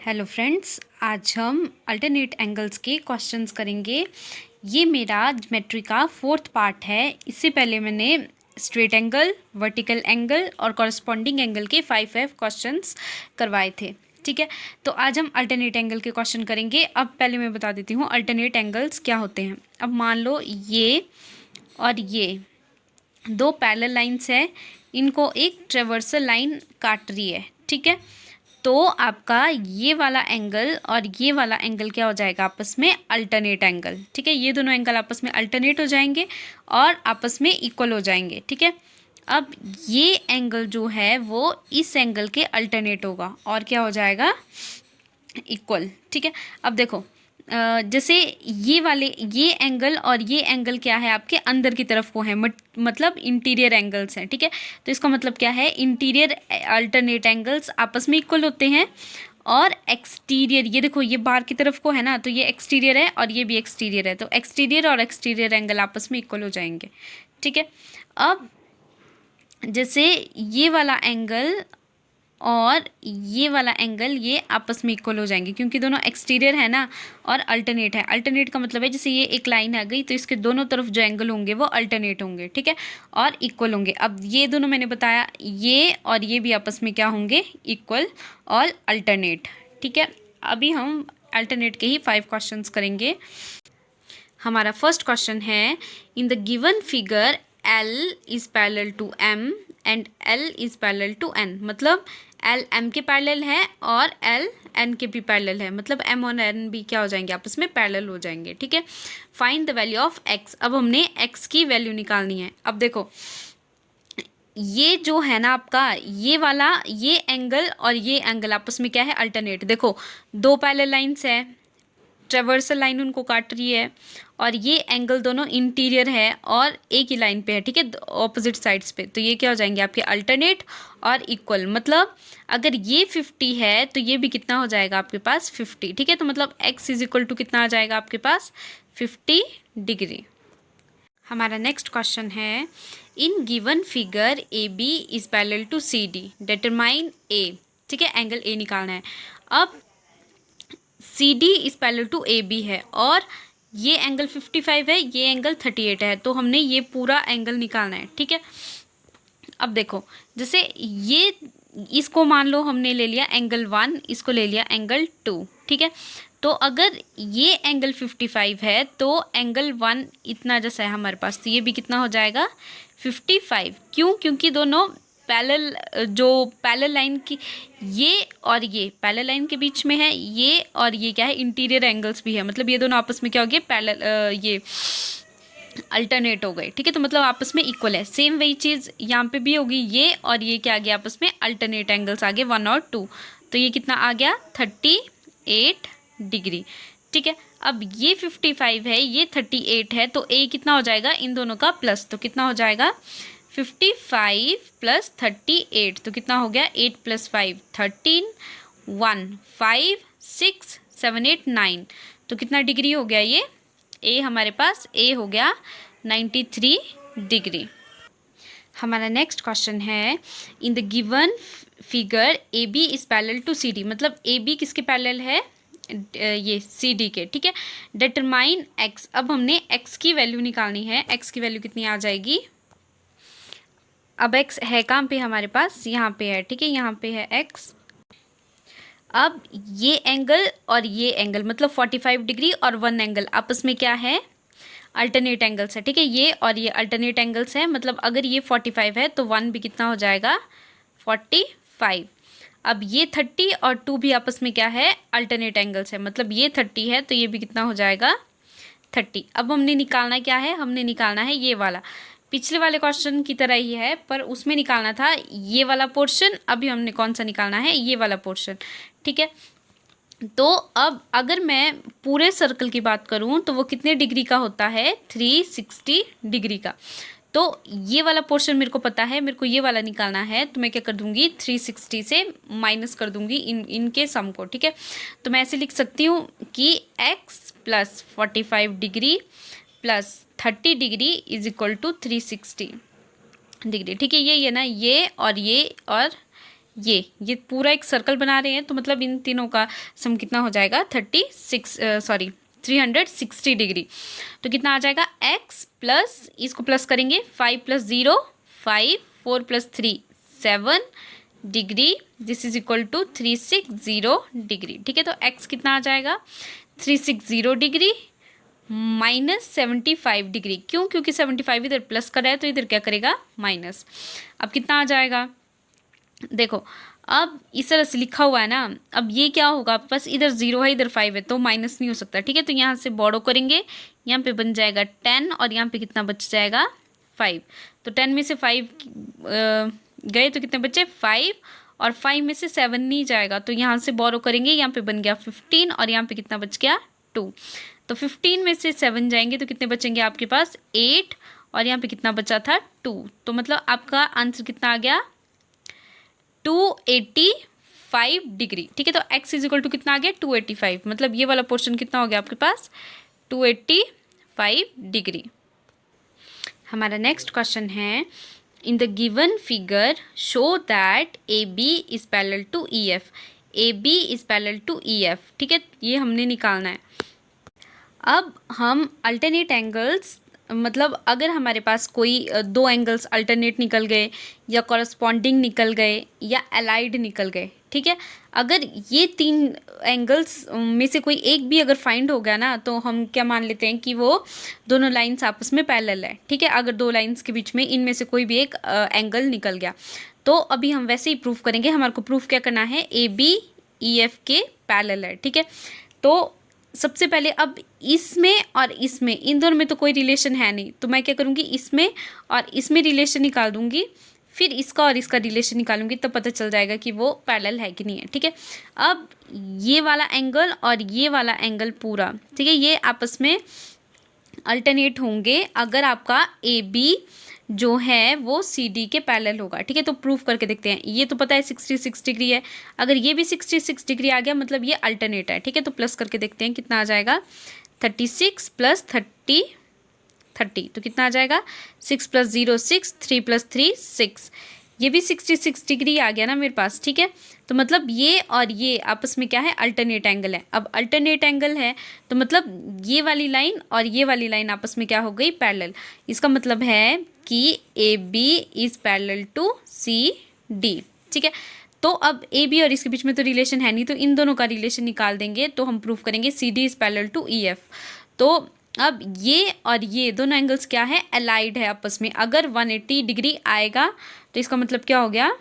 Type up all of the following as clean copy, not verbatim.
Hello friends, आज हम alternate angles के क्वेश्चंस करेंगे। ये मेरा ज्योमेट्री का फोर्थ पार्ट है। इससे पहले मैंने स्ट्रेट एंगल, वर्टिकल एंगल और कॉरस्पॉन्डिंग एंगल के 5 क्वेश्चंस करवाए थे। ठीक है, तो आज हम अल्टरनेट एंगल के क्वेश्चन करेंगे। अब पहले मैं बता देती हूँ अल्टरनेट एंगल्स क्या होते हैं। अब मान लो ये और ये दो पैरेलल लाइन्स है, इनको एक ट्रेवर्सल लाइन काट रही है। ठीक है, तो आपका ये वाला एंगल और ये वाला एंगल क्या हो जाएगा, आपस में अल्टरनेट एंगल। ठीक है, ये दोनों एंगल आपस में अल्टरनेट हो जाएंगे और आपस में इक्वल हो जाएंगे। ठीक है, अब ये एंगल जो है वो इस एंगल के अल्टरनेट होगा और क्या हो जाएगा, इक्वल। ठीक है, अब देखो जैसे ये एंगल और ये एंगल क्या है, आपके अंदर की तरफ को है, मतलब इंटीरियर एंगल्स हैं। ठीक है, तो इसका मतलब क्या है, इंटीरियर अल्टरनेट एंगल्स आपस में इक्वल होते हैं और एक्सटीरियर, ये देखो ये बाहर की तरफ को है ना, तो ये एक्सटीरियर है और ये भी एक्सटीरियर है, तो एक्सटीरियर और एक्सटीरियर एंगल आपस में इक्वल हो जाएंगे। ठीक है, अब जैसे ये वाला एंगल और ये वाला एंगल ये आपस में इक्वल हो जाएंगे क्योंकि दोनों एक्सटीरियर है ना और अल्टरनेट है। अल्टरनेट का मतलब है जैसे ये एक लाइन आ गई तो इसके दोनों तरफ जो एंगल होंगे वो अल्टरनेट होंगे। ठीक है, और इक्वल होंगे। अब ये दोनों मैंने बताया, ये और ये भी आपस में क्या होंगे, इक्वल और अल्टरनेट। ठीक है, अभी हम अल्टरनेट के ही 5 क्वेश्चंस करेंगे। हमारा फर्स्ट क्वेश्चन है, in the given figure L is parallel to M and L is parallel to N। मतलब L M के पैरेलल है और L N के भी पैरेलल है, मतलब M और N भी क्या हो जाएंगे, आपस में पैरेलल हो जाएंगे। ठीक है, find the value of X। अब हमने X की वैल्यू निकालनी है। अब देखो ये जो है ना आपका ये वाला, ये एंगल और ये एंगल आपस में क्या है, अल्टरनेट। देखो दो पैरेलल लाइन्स है, ट्रेवर्सल लाइन उनको काट रही है और ये एंगल दोनों इंटीरियर है और एक ही लाइन पे है। ठीक है, ऑपोजिट साइड्स पे, तो ये क्या हो जाएंगे आपके अल्टरनेट और इक्वल। मतलब अगर ये 50 है तो ये भी कितना हो जाएगा आपके पास, 50। ठीक है, तो मतलब x इज इक्वल टू कितना आ जाएगा आपके पास, 50 डिग्री। हमारा नेक्स्ट क्वेश्चन है, in given figure A B is parallel to C D, determine A. ठीक है, एंगल ए निकालना है। अब C D is parallel to A B है और ये एंगल 55 है, ये एंगल 38 है, तो हमने ये पूरा एंगल निकालना है। ठीक है, अब देखो जैसे ये इसको मान लो हमने ले लिया एंगल 1, इसको ले लिया एंगल 2। ठीक है, तो अगर ये एंगल 55 है तो एंगल 1 इतना जैसा है हमारे पास, तो ये भी कितना हो जाएगा, 55। क्यों, क्योंकि दोनों पैरेलल, जो पैरेलल लाइन की ये और ये पैरेलल लाइन के बीच में है, ये और ये क्या है, इंटीरियर एंगल्स भी है, मतलब ये दोनों आपस में क्या हो गए, पैरेलल, ये अल्टरनेट हो गए। ठीक है, तो मतलब आपस में इक्वल है। सेम वही चीज़ यहाँ पे भी होगी, ये और ये क्या आ गया, आपस में अल्टरनेट एंगल्स आ गए 1 और 2, तो ये कितना आ गया, 38 डिग्री। ठीक है, अब ये 55 है, ये 38 है, तो ए कितना हो जाएगा, इन दोनों का प्लस, तो कितना हो जाएगा, 55 प्लस 38, तो कितना हो गया, 8 + 5 13, 1 5 6 7 8 9, तो कितना डिग्री हो गया, ये ए हमारे पास ए हो गया 93 डिग्री। हमारा नेक्स्ट क्वेश्चन है, in the given figure A B is parallel to C d. मतलब ए बी किसके पैरेलल है, ये सी डी के। ठीक है, डिटरमाइन एक्स। अब हमने एक्स की वैल्यू निकालनी है। एक्स की वैल्यू कितनी आ जाएगी, अब एक्स है कहाँ पे हमारे पास, यहाँ पे है। ठीक है, यहाँ पे है एक्स। अब ये एंगल और ये एंगल मतलब 45 डिग्री और 1 एंगल आपस में क्या है, अल्टरनेट एंगल्स है। ठीक है, ये और ये अल्टरनेट एंगल्स है, मतलब अगर ये 45 है तो 1 भी कितना हो जाएगा, 45। अब ये 30 और 2 भी आपस में क्या है, अल्टरनेट एंगल्स है, मतलब ये 30 है तो ये भी कितना हो जाएगा, 30। अब हमने निकालना क्या है, हमने निकालना है ये वाला, पिछले वाले क्वेश्चन की तरह ही है पर उसमें निकालना था ये वाला पोर्शन, अभी हमने कौन सा निकालना है, ये वाला पोर्शन। ठीक है, तो अब अगर मैं पूरे सर्कल की बात करूं तो वो कितने डिग्री का होता है, 360 डिग्री का। तो ये वाला पोर्शन मेरे को पता है, मेरे को ये वाला निकालना है, तो मैं क्या कर दूंगी, 360 से माइनस कर दूंगी इनके सम को। ठीक है, तो मैं ऐसे लिख सकती हूँ कि x + 45 degree + 30 degree is equal to 360 degree. ठीक है, ये ना, ये और ये पूरा एक सर्कल बना रहे हैं, तो मतलब इन तीनों का सम कितना हो जाएगा 360 डिग्री। तो कितना आ जाएगा x प्लस, इसको प्लस करेंगे 5 + 0 5, 4 + 3 7 degree, this is equal to 360 degree. ठीक है, तो x कितना आ जाएगा 360 डिग्री माइनस 75 डिग्री। क्यों? क्योंकि 75 इधर प्लस कर रहा है तो इधर क्या करेगा माइनस। अब कितना आ जाएगा, देखो अब इस तरह से लिखा हुआ है ना, अब ये क्या होगा आपके पास, इधर 0 है इधर 5 है तो माइनस नहीं हो सकता। ठीक है, तो यहाँ से बॉरो करेंगे, यहाँ पे बन जाएगा 10 और यहाँ पे कितना बच जाएगा 5। तो 10 में से 5 गए तो कितने बचे 5, और 5 में से 7 नहीं जाएगा तो यहाँ से बॉरो करेंगे, यहाँ पे बन गया 15 और यहाँ पे कितना बच गया 2। तो 15 में से 7 जाएंगे तो कितने बचेंगे आपके पास 8, और यहाँ पे कितना बचा था 2। तो मतलब आपका आंसर कितना आ गया 285 डिग्री। ठीक है, तो x इज इक्वल टू कितना आ गया 285, मतलब ये वाला पोर्शन कितना हो गया आपके पास 285 डिग्री। हमारा नेक्स्ट क्वेश्चन है, in the given figure show that a B is parallel to e f. A B is parallel to e f. ठीक है, ये हमने निकालना है। अब हम अल्टरनेट एंगल्स, मतलब अगर हमारे पास कोई दो एंगल्स अल्टरनेट निकल गए या कॉरस्पॉन्डिंग निकल गए या अलाइड निकल गए, ठीक है, अगर ये 3 एंगल्स में से कोई एक भी अगर फाइंड हो गया ना तो हम क्या मान लेते हैं कि वो दोनों लाइंस आपस में पैरेलल है। ठीक है, अगर दो लाइंस के बीच में इनमें से कोई भी एक एंगल निकल गया तो अभी हम वैसे ही प्रूफ करेंगे। हमारे को प्रूफ क्या करना है, ए बी ई एफ के पैरेलल है। ठीक है, तो सबसे पहले अब इसमें और इसमें, इन दोनों में तो कोई रिलेशन है नहीं, तो मैं क्या करूँगी इसमें और इसमें रिलेशन निकाल दूँगी, फिर इसका और इसका रिलेशन निकालूंगी, तब पता चल जाएगा कि वो पैरेलल है कि नहीं है। ठीक है, अब ये वाला एंगल और ये वाला एंगल पूरा, ठीक है, ये आपस में अल्टरनेट होंगे अगर आपका ए बी जो है वो सी डी के पैरेलल होगा। ठीक है, तो प्रूफ करके देखते हैं। ये तो पता है 66 डिग्री है, अगर ये भी 66 डिग्री आ गया मतलब ये अल्टरनेट है। ठीक है, तो प्लस करके देखते हैं कितना आ जाएगा 36 + 30, तो कितना आ जाएगा 6 + 0 6, 3 + 3 6, ये भी 66 डिग्री आ गया ना मेरे पास। ठीक है, तो मतलब ये और ये आपस में क्या है अल्टरनेट एंगल है। अब अल्टरनेट एंगल है तो मतलब ये वाली लाइन और ये वाली लाइन आपस में क्या हो गई पैरेलल। इसका मतलब है कि a b is parallel to C d. ठीक है, तो अब ए बी और इसके बीच में तो रिलेशन है नहीं, तो इन दोनों का रिलेशन निकाल देंगे तो हम प्रूफ करेंगे c d is parallel to e f. तो अब ये और ये दोनों एंगल्स क्या है अलाइड है आपस में। अगर 180 डिग्री आएगा तो इसका मतलब क्या हो गया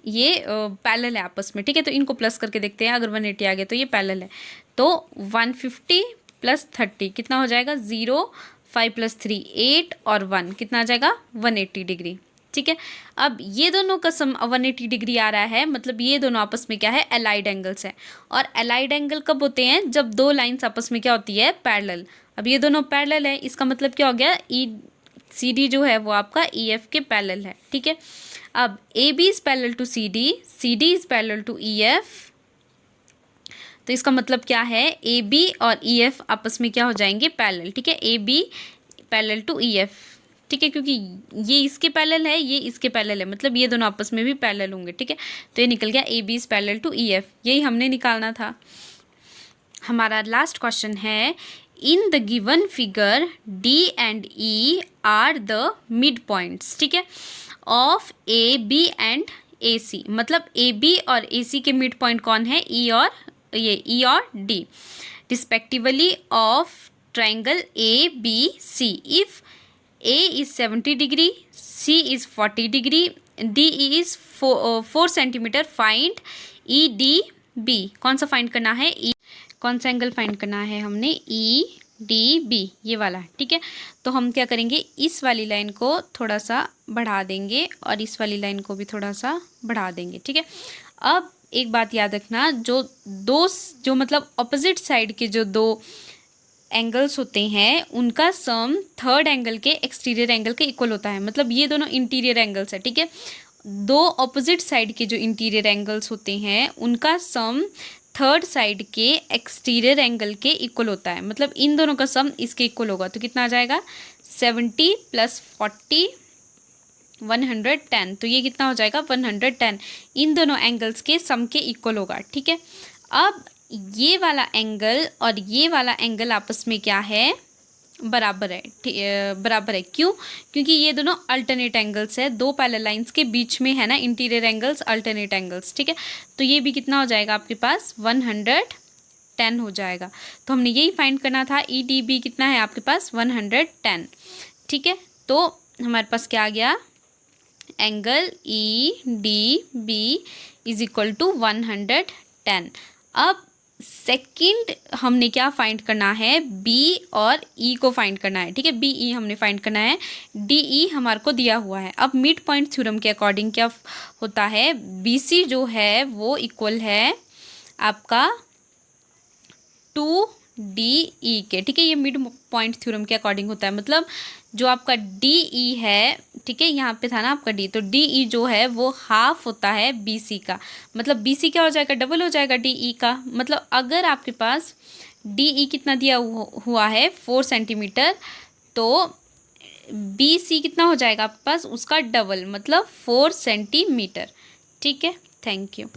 ये पैरेलल है आपस में। ठीक है, तो इनको प्लस करके देखते हैं, अगर 180 आ गया तो ये पैरेलल है। तो 150 + 30 कितना हो जाएगा 0, 5 + 3 8 और 1 कितना आ जाएगा 180 डिग्री। ठीक है, अब ये दोनों का सम 180 डिग्री आ रहा है, मतलब ये दोनों आपस में क्या है अलाइड एंगल्स है। और अलाइड एंगल कब होते हैं, जब दो लाइंस आपस में क्या होती है पैरेलल। अब ये दोनों पैरेलल है, इसका मतलब क्या हो गया ई सी डी जो है वो आपका ई एफ के पैरेलल है। ठीक है, अब a b is parallel to C d is parallel to e f, तो इसका मतलब क्या है ए बी और ई एफ आपस में क्या हो जाएंगे पैरेलल। ठीक है, a b parallel to e f. ठीक है, क्योंकि ये इसके पैरेलल है ये इसके पैरेलल है, मतलब ये दोनों आपस में भी पैरेलल होंगे। ठीक है, तो ये निकल गया a b is parallel to e f, यही हमने निकालना था। हमारा लास्ट क्वेश्चन है, in the given figure d and e are the mid points. ठीक है, of a b and a c, मतलब ए बी और ए सी के मिड पॉइंट कौन है ई और d respectively of triangle a b c. If a is 70 degree, c is 40 degree, d is 4 centimetre, find e d b. कौन सा find करना है कौन सा एंगल फाइंड करना है हमने ई डी बी, ये वाला। ठीक है, तो हम क्या करेंगे इस वाली लाइन को थोड़ा सा बढ़ा देंगे और इस वाली लाइन को भी थोड़ा सा बढ़ा देंगे। ठीक है, अब एक बात याद रखना, जो मतलब ऑपोजिट साइड के जो दो एंगल्स होते हैं उनका सम थर्ड एंगल के एक्सटीरियर एंगल के इक्वल होता है। मतलब ये दोनों इंटीरियर एंगल्स है। ठीक है, दो ऑपोजिट साइड के जो इंटीरियर एंगल्स होते हैं उनका सम थर्ड साइड के एक्सटीरियर एंगल के इक्वल होता है, मतलब इन दोनों का सम इसके इक्वल होगा। तो कितना आ जाएगा 70 + 40 110, तो ये कितना हो जाएगा 110। इन दोनों एंगल्स के सम के इक्वल होगा, ठीक है। अब ये वाला एंगल और ये वाला एंगल आपस में क्या है, बराबर है। बराबर है क्यों? क्योंकि ये दोनों अल्टरनेट एंगल्स है, दो पैरेलल लाइंस के बीच में है ना इंटीरियर एंगल्स, अल्टरनेट एंगल्स, ठीक है। तो ये भी कितना हो जाएगा आपके पास 110 हो जाएगा। तो हमने यही फाइंड करना था, ई डी बी कितना है आपके पास 110, ठीक है। तो हमारे पास क्या आ गया, angle e d b is equal to 110। अब सेकंड हमने क्या फाइंड करना है, बी और ई को फाइंड करना है, ठीक है। बी ई हमने फाइंड करना है, डी ई हमारे को दिया हुआ है। अब मिड पॉइंट थ्योरम के अकॉर्डिंग क्या होता है, बी सी जो है वो इक्वल है आपका 2DE के, ठीक है। ये मिड पॉइंट थ्योरम के अकॉर्डिंग होता है, मतलब जो आपका DE है, ठीक है, यहाँ पे था ना आपका D, तो DE जो है वो हाफ होता है BC का। मतलब BC क्या हो जाएगा, डबल हो जाएगा DE का। मतलब अगर आपके पास DE कितना दिया हुआ है 4 सेंटीमीटर, तो BC कितना हो जाएगा आपके पास, उसका डबल, मतलब 4 सेंटीमीटर, ठीक है। Thank you.